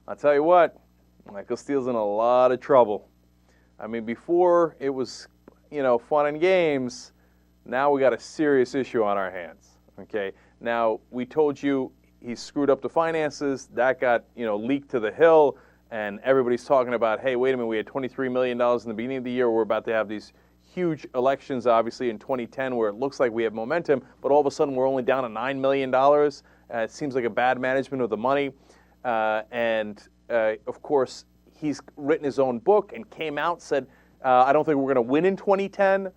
I'll tell you what, Michael Steele's in a lot of trouble. I mean, before it was, fun and games. Now we got a serious issue on our hands. Okay. Now we told you he screwed up the finances. That got leaked to the Hill, and everybody's talking about, hey, wait a minute, we had $23 million in the beginning of the year. We're about to have these huge elections, obviously, in 2010, where it looks like we have momentum, but all of a sudden we're only down to $9 million. It seems like a bad management of the money. Of course, he's written his own book and came out, said, I don't think we're going to win in 2010.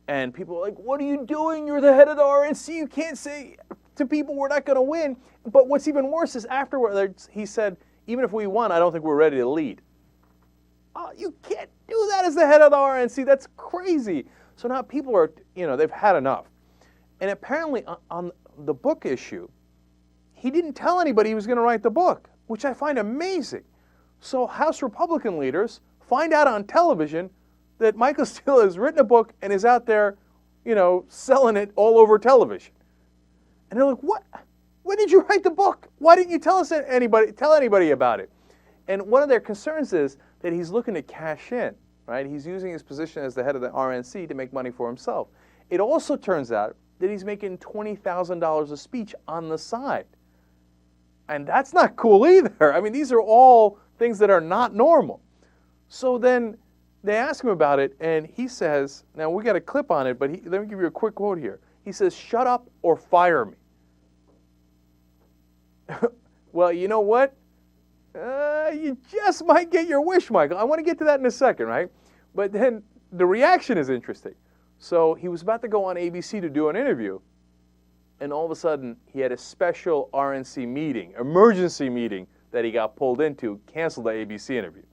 And people are like, what are you doing? You're the head of the RNC. You can't say to people we're not going to win. But what's even worse is afterwards he said, even if we won, I don't think we're ready to lead. Oh, you can't do that as the head of the RNC. That's crazy. So now people are, they've had enough. And apparently on the book issue, he didn't tell anybody he was going to write the book, which I find amazing. So House Republican leaders find out on television that Michael Steele has written a book and is out there, selling it all over television. And they're like, what? When did you write the book? Why didn't you tell anybody about it? And one of their concerns is that he's looking to cash in, right? He's using his position as the head of the RNC to make money for himself. It also turns out that he's making $20,000 a speech on the side. And that's not cool either. I mean, these are all things that are not normal. So then they ask him about it, and he says, now we got a clip on it, but let me give you a quick quote here. He says, shut up or fire me. Well, you know what? You just might get your wish, Michael. I want to get to that in a second, right? But then the reaction is interesting. So he was about to go on ABC to do an interview, and all of a sudden he had a special RNC meeting, emergency meeting, that he got pulled into, canceled the ABC interview.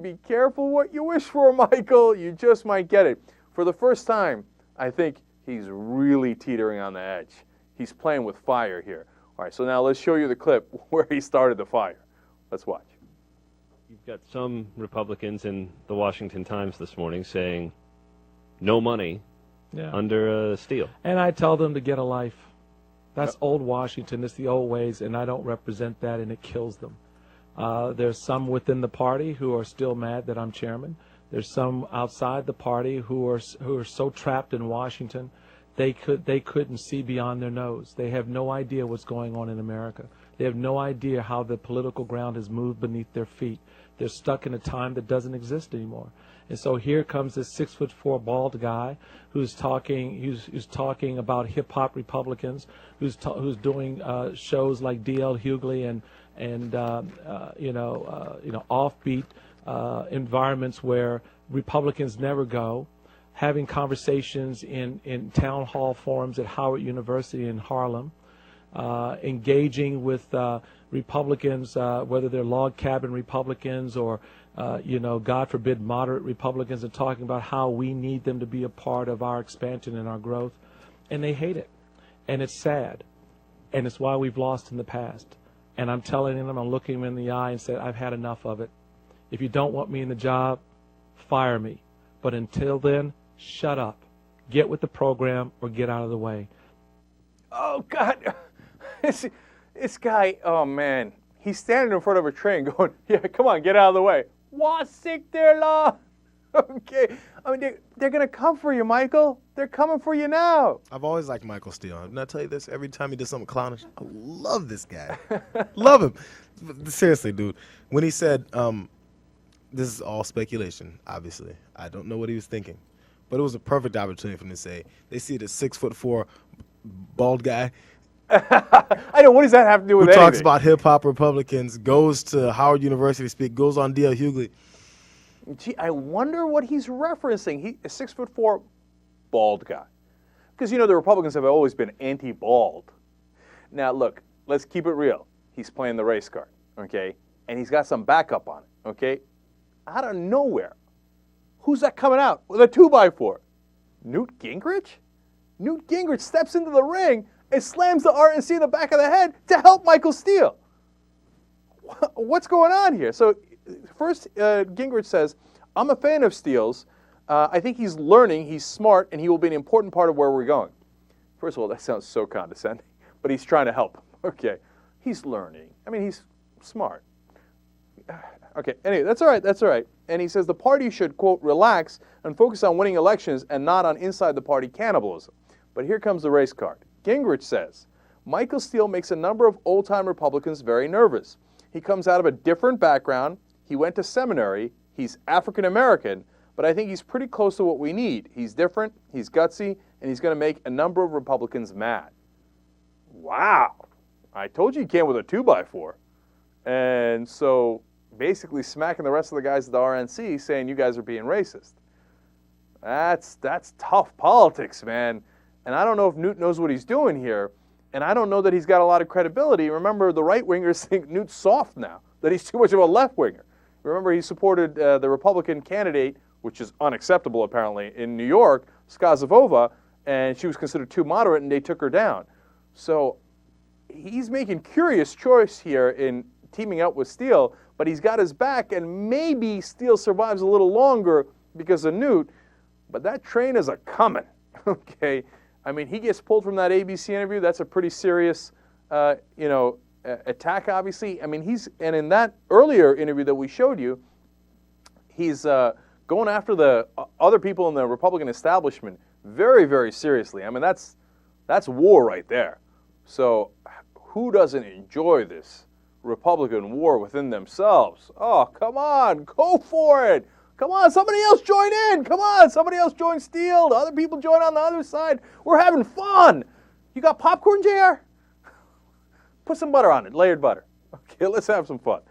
Be careful what you wish for, Michael. You just might get it. For the first time, I think he's really teetering on the edge. He's playing with fire here. All right, so now let's show you the clip where he started the fire. Let's watch. You've got some Republicans in the Washington Times this morning saying no money under Steele. And I tell them to get a life. That's old Washington. It's the old ways, and I don't represent that, and it kills them. There's some within the party who are still mad that I'm chairman. There's some outside the party who are so trapped in Washington they couldn't see beyond their nose. They have no idea what's going on in America. They have no idea how the political ground has moved beneath their feet. They're stuck in a time that doesn't exist anymore. And so here comes this 6'4" bald guy who's talking about hip hop Republicans, who's doing shows like D.L. Hughley and offbeat environments where Republicans never go, having conversations in town hall forums at Howard University in Harlem, engaging with Republicans, whether they're log cabin Republicans or God forbid, moderate Republicans, and talking about how we need them to be a part of our expansion and our growth. And they hate it. And it's sad. And it's why we've lost in the past. And I'm telling them, I'm looking them in the eye and saying, I've had enough of it. If you don't want me in the job, fire me. But until then, shut up. Get with the program or get out of the way. Oh, God. This guy, oh, man. He's standing in front of a train going, yeah, come on, get out of the way. What's sick there, law? Okay. I mean, they're going to come for you, Michael. They're coming for you now. I've always liked Michael Steele. Didn't I tell you this? Every time he does something clownish, I love this guy. Love him. Seriously, dude. When he said, this is all speculation, obviously. I don't know what he was thinking. But it was a perfect opportunity for him to say, they see the 6'4" bald guy. I know, what does that have to do with Who anything? talks about hip-hop Republicans, goes to Howard University to speak, goes on D.L. Hughley. Gee, I wonder what he's referencing. He's a 6'4" bald guy. Because, the Republicans have always been anti-bald. Now, look, let's keep it real. He's playing the race card, okay? And he's got some backup on it, okay? Out of nowhere, who's that coming out with a 2x4? Newt Gingrich? Newt Gingrich steps into the ring and slams the RNC in the back of the head to help Michael Steele. What's going on here? So first, Gingrich says, I'm a fan of Steele's. I think he's learning, he's smart, and he will be an important part of where we're going. First of all, that sounds so condescending, but he's trying to help him. Okay. He's learning. I mean, he's smart. Okay, anyway, that's all right, that's all right. And he says the party should, quote, relax and focus on winning elections and not on inside-the-party cannibalism. But here comes the race card. Gingrich says, Michael Steele makes a number of old-time Republicans very nervous. He comes out of a different background. He went to seminary. He's African-American. But I think he's pretty close to what we need. He's different, he's gutsy, and he's going to make a number of Republicans mad. Wow. I told you can't with a 2x4. And so basically smacking the rest of the guys at the RNC saying you guys are being racist. That's tough politics, man. And I don't know if Newt knows what he's doing here. And I don't know that he's got a lot of credibility. Remember, the right-wingers think Newt's soft now, that he's too much of a left-winger. Remember, he supported the Republican candidate, which is unacceptable apparently, in New York, Skazavova, and she was considered too moderate, and they took her down. So he's making curious choice here in teaming up with Steele, but he's got his back, and maybe Steele survives a little longer because of Newt, but that train is a-coming, okay? I mean, he gets pulled from that ABC interview. That's a pretty serious, attack, obviously. I mean, and in that earlier interview that we showed you, he's going after the other people in the Republican establishment very, very seriously. I mean, that's war right there. So who doesn't enjoy this Republican war within themselves? Oh, come on, go for it. Come on, somebody else join in. Come on, somebody else join Steele. The other people join on the other side. We're having fun. You got popcorn, JR? Put some butter on it, layered butter. Okay, let's have some fun.